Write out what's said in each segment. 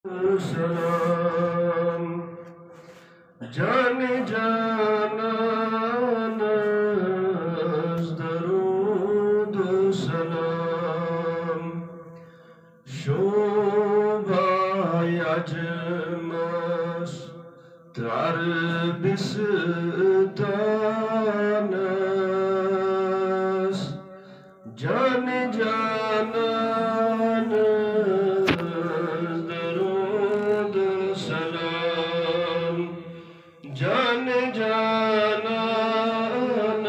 सलाम जाने जानान दरूद सलाम शोभा यजमस तर बिस्तानस जाने जानान जाने जानान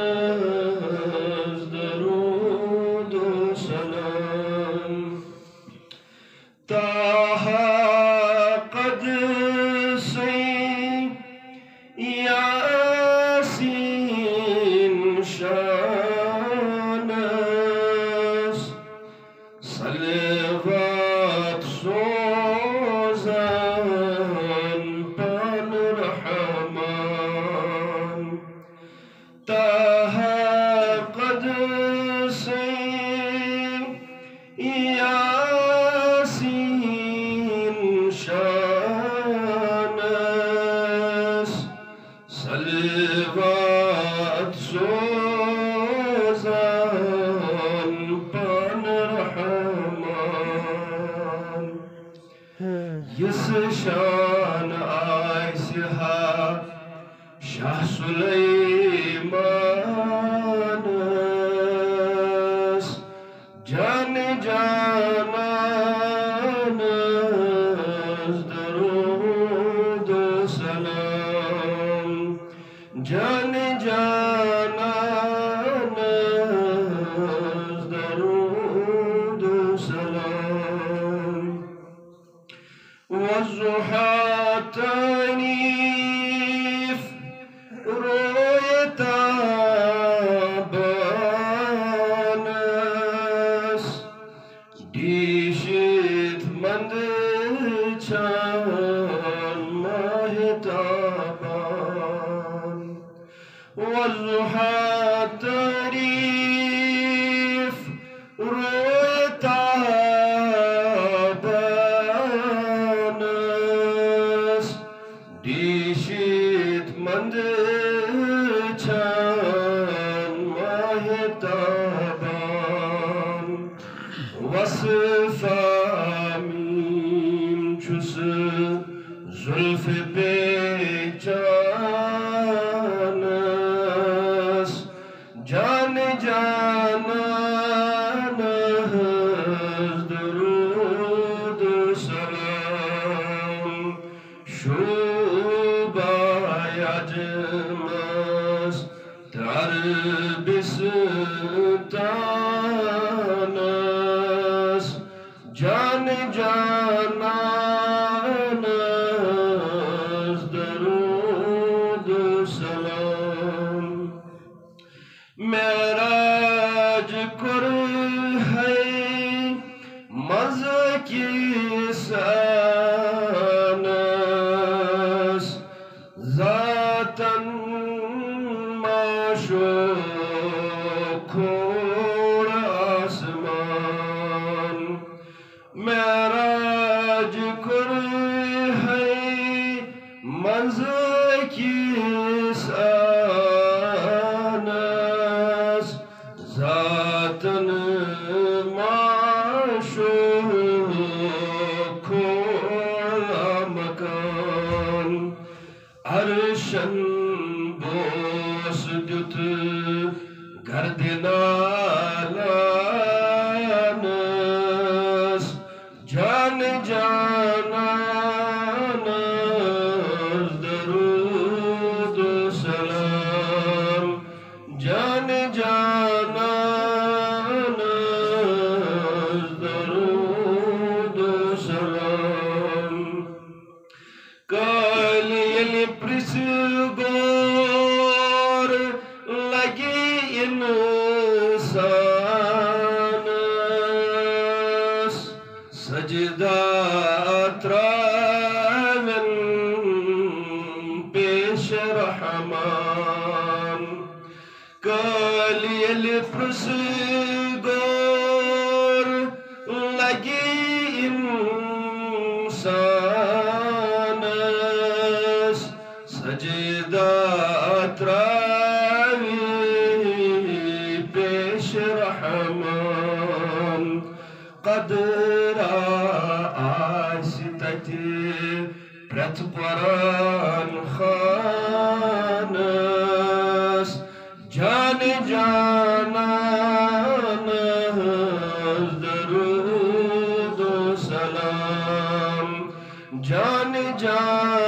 दरूद सलाम ताहा कद से यासीन शानस सलवात सोज़ान पान रहमान ताहा कद से यासीन शानस सलवात सोज़ान पान रहमान यस शान आयसहा शाह सुलैमानस जाने जानान दरूद सलाम जाने जानान दरूद सलाम वज़ुहा तानीफ रोयता बानस दीशित मंद चान महताबान वज़ुहा तारीफ रोयता दीशित मंद चान महताबान वसफ़ा मीम चुस जुल्फ़ बेचानस जाने जानान दरूद सलाम शोभा यजमस तर बिस्तानस जाने जानान दरूद सलाम मेराज कुर है मज़े की सानस ज़ातन माशोखोड़ आसमान मेराज कुर है मज़े की सानस ज़ातन माशोखोड़ मकान अर्शन बोस दुत गर्दनानस जाने जानान दरूद सलाम जाने जानान दरूद सलाम कालियल प्रिसगोर लगी इंसानस सजदा त्रावन पेश रहमान कालियल प्रिसगोर लगी इंसान tati pret Quran khanas jane janan darud salam jane janan